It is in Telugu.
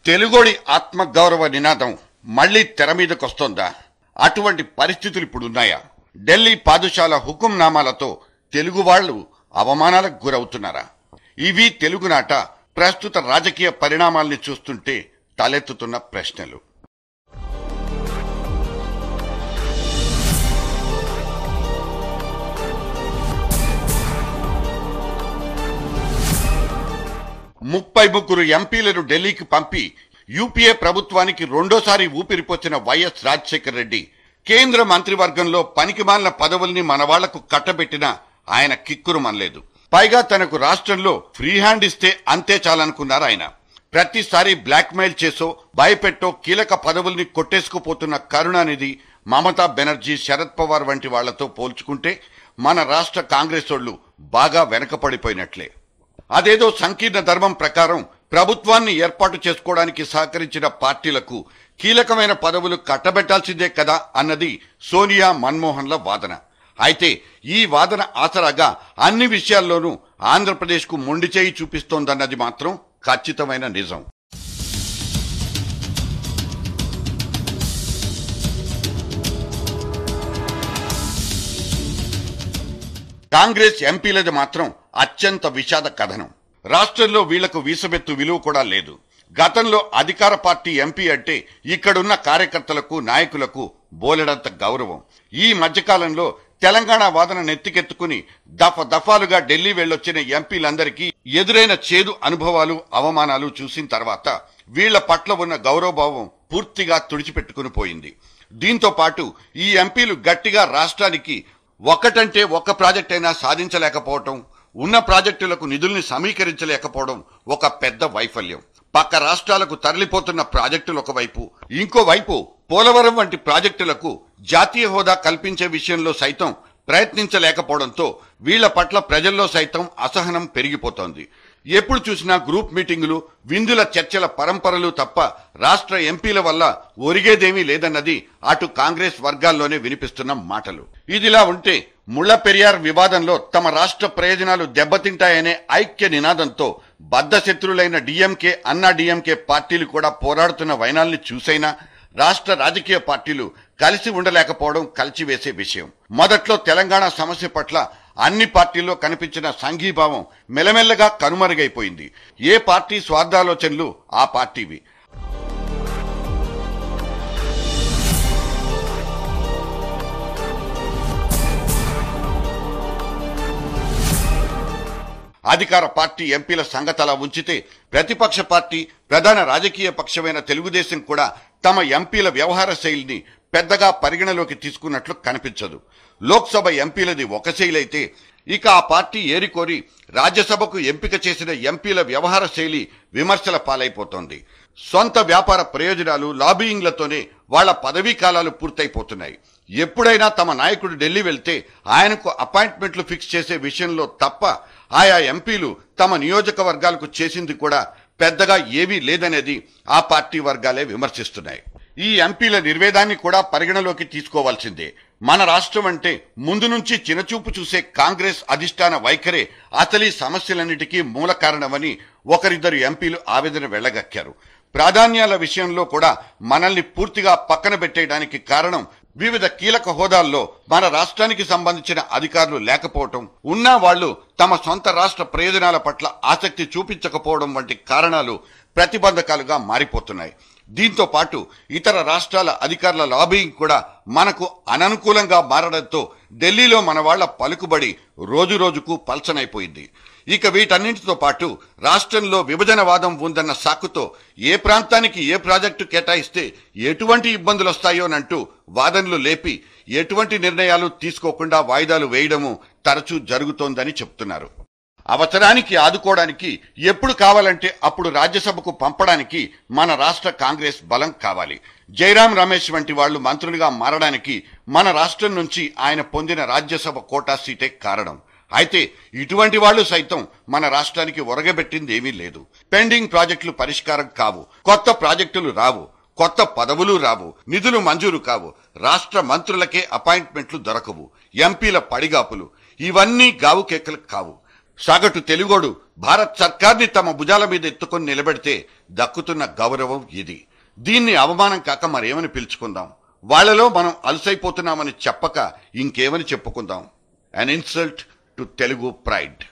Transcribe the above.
తెలుగోడి ఆత్మగౌరవ నినాదం మళ్లీ తెర మీదకొస్తోందా? అటువంటి పరిస్థితులు ఇప్పుడున్నాయా? ఢిల్లీ పాదుషాల హుకుంనామాలతో తెలుగు వాళ్లు అవమానాలకు గురవుతున్నారా? ఇవి తెలుగునాట ప్రస్తుత రాజకీయ పరిణామాల్ని చూస్తుంటే తలెత్తుతున్న ప్రశ్నలు. ముప్పై ముగ్గురు ఎంపీలను ఢిల్లీకి పంపి యూపీఏ ప్రభుత్వానికి రెండోసారి ఊపిరిపోసిన వైఎస్ రాజశేఖర రెడ్డి కేంద్ర మంత్రివర్గంలో పనికిమాలిన పదవుల్ని మన వాళ్లకు కట్టబెట్టినా ఆయన కిక్కురు మనలేదు. పైగా తనకు రాష్ట్రంలో ఫ్రీ హ్యాండ్ ఇస్తే అంతే చాలనుకున్నారు ఆయన. ప్రతిసారి బ్లాక్ మెయిల్ చేసో భయపెట్టో కీలక పదవుల్ని కొట్టేసుకుపోతున్న కరుణానిధి, మమతా బెనర్జీ, శరద్ పవార్ వంటి వాళ్లతో పోల్చుకుంటే మన రాష్ట్ర కాంగ్రెస్ వాళ్లు బాగా వెనకపడిపోయినట్లే. అదేదో సంకీర్ణ ధర్మం ప్రకారం ప్రభుత్వాన్ని ఏర్పాటు చేసుకోవడానికి సహకరించిన పార్టీలకు కీలకమైన పదవులు కట్టబెట్టాల్సిందే కదా అన్నది సోనియా, మన్మోహన్ల వాదన. అయితే ఈ వాదన ఆసరాగా అన్ని విషయాల్లోనూ ఆంధ్రప్రదేశ్కు మొండిచేయి చూపిస్తోందన్నది మాత్రం ఖచ్చితమైన నిజం. కాంగ్రెస్ ఎంపీలది మాత్రం అత్యంత విషాద కథనం. రాష్ట్రంలో వీళ్లకు వీసమెత్తు విలువ కూడా లేదు. గతంలో అధికార పార్టీ ఎంపీ అంటే ఇక్కడున్న కార్యకర్తలకు, నాయకులకు బోలెడంత గౌరవం. ఈ మధ్యకాలంలో తెలంగాణ వాదన నెత్తికెత్తుకుని దఫాలుగా ఢిల్లీ వెళ్లొచ్చిన ఎంపీలందరికీ ఎదురైన చేదు అనుభవాలు, అవమానాలు చూసిన తర్వాత వీళ్ల పట్ల ఉన్న గౌరవభావం పూర్తిగా తుడిచిపెట్టుకుని పోయింది. దీంతో పాటు ఈ ఎంపీలు గట్టిగా రాష్ట్రానికి ఒకటంటే ఒక్క ప్రాజెక్ట్ అయినా సాధించలేకపోవటం, ఉన్న ప్రాజెక్టులకు నిధుల్ని సమీకరించలేకపోవడం ఒక పెద్ద వైఫల్యం. పక్క రాష్ట్రాలకు తరలిపోతున్న ప్రాజెక్టులు ఒకవైపు, ఇంకోవైపు పోలవరం వంటి ప్రాజెక్టులకు జాతీయ హోదా కల్పించే విషయంలో సైతం ప్రయత్నించలేకపోవడంతో వీళ్ల పట్ల ప్రజల్లో సైతం అసహనం పెరిగిపోతోంది. ఎప్పుడు చూసినా గ్రూప్ మీటింగులు, విందుల చర్చల పరంపరలు తప్ప రాష్ట్ర ఎంపీల వల్ల ఒరిగేదేమీ లేదన్నది అటు కాంగ్రెస్ వర్గాల్లోనే వినిపిస్తున్న మాటలు. ఇదిలా ఉంటే ముళ్లపెరియార్ వివాదంలో తమ రాష్ట్ర ప్రయోజనాలు దెబ్బతింటాయనే ఐక్య నినాదంతో బద్ధశత్రులైన డీఎంకే, అన్నా డీఎంకే పార్టీలు కూడా పోరాడుతున్న వైనాల్ని చూసైనా రాష్ట్ర రాజకీయ పార్టీలు కలిసి ఉండలేకపోవడం కలిసివేసే విషయం. మొదట్లో తెలంగాణ సమస్య పట్ల అన్ని పార్టీల్లో కనిపించిన సంఘీభావం మెల్లమెల్లగా కనుమరుగైపోయింది. ఏ పార్టీ స్వార్థాలోచనలు ఆ పార్టీవి. అధికార పార్టీ ఎంపీల సంగతలా ఉంచితే ప్రతిపక్ష పార్టీ, ప్రధాన రాజకీయ పక్షమైన తెలుగుదేశం కూడా తమ ఎంపీల వ్యవహార శైలిని పెద్దగా పరిగణలోకి తీసుకున్నట్లు కనిపించదు. లోక్సభ ఎంపీలది ఒక శైలైతే ఇక ఆ పార్టీ ఏరికోరి రాజ్యసభకు ఎంపిక చేసిన ఎంపీల వ్యవహార శైలి విమర్శల పాలైపోతోంది. సొంత వ్యాపార ప్రయోజనాలు, లాబీయింగ్లతోనే వాళ్ల పదవీ కాలాలు పూర్తయిపోతున్నాయి. ఎప్పుడైనా తమ నాయకుడు ఢిల్లీ వెళ్తే ఆయనకు అపాయింట్మెంట్లు ఫిక్స్ చేసే విషయంలో తప్ప ఆయా ఎంపీలు తమ నియోజకవర్గాలకు చేసింది కూడా పెద్దగా ఏమీ లేదనేది ఆ పార్టీ వర్గాలే విమర్శిస్తున్నాయి. ఈ ఎంపీల నిర్వేదాన్ని కూడా పరిగణలోకి తీసుకోవాల్సిందే. మన రాష్ట్రం అంటే ముందు నుంచి చిన్నచూపు చూసే కాంగ్రెస్ అధిష్టాన వైఖరే అసలీ సమస్యలన్నిటికీ మూల కారణమని ఒకరిద్దరు ఎంపీలు ఆవేదన వెళ్లగక్కారు. ప్రాధాన్యాల విషయంలో కూడా మనల్ని పూర్తిగా పక్కన పెట్టేయడానికి కారణం వివిధ కీలక హోదాల్లో మన రాష్ట్రానికి సంబంధించిన అధికారులు లేకపోవటం, ఉన్నా వాళ్లు తమ సొంత రాష్ట్ర ప్రయోజనాల పట్ల ఆసక్తి చూపించకపోవడం వంటి కారణాలు ప్రతిబంధకాలుగా మారిపోతున్నాయి. దీంతో పాటు ఇతర రాష్ట్రాల అధికారుల లాబింగ్ కూడా మనకు అననుకూలంగా మారడంతో ఢిల్లీలో మన వాళ్ల పలుకుబడి రోజురోజుకు పల్చనైపోయింది. ఇక వీటన్నింటితో పాటు రాష్ట్రంలో విభజనవాదం ఉందన్న సాకుతో ఏ ప్రాంతానికి ఏ ప్రాజెక్టు కేటాయిస్తే ఎటువంటి ఇబ్బందులు వస్తాయోనంటూ వాదనలు లేపి ఎటువంటి నిర్ణయాలు తీసుకోకుండా వాయిదాలు వేయడము తరచూ జరుగుతోందని చెప్తున్నారు. అవసరానికి ఆదుకోవడానికి ఎప్పుడు కావాలంటే అప్పుడు రాజ్యసభకు పంపడానికి మన రాష్ట్ర కాంగ్రెస్ బలం కావాలి. జైరాం రమేష్ వంటి వాళ్లు మంత్రులుగా మారడానికి మన రాష్ట్రం నుంచి ఆయన పొందిన రాజ్యసభ కోటా సీటే కారణం. అయితే ఇటువంటి వాళ్లు సైతం మన రాష్ట్రానికి ఒరగబెట్టింది ఏమీ లేదు. పెండింగ్ ప్రాజెక్టులు పరిష్కారం కావు, కొత్త ప్రాజెక్టులు రావు, కొత్త పదవులు రావు, నిధులు మంజూరు కావు, రాష్ట్ర మంత్రులకే అపాయింట్మెంట్లు దొరకవు, ఎంపీల పడిగాపులు, ఇవన్నీ గావు కేకలు కావు. సగటు తెలుగోడు భారత్ సర్కార్ని తమ భుజాల మీద ఎత్తుకొని నిలబెడితే దక్కుతున్న గౌరవం ఇది. దీన్ని అవమానం కాక మరేమని పిలుచుకుందాం? వాళ్లలో మనం అలసైపోతున్నామని చెప్పక ఇంకేమని చెప్పుకుందాం? An insult to Telugu pride.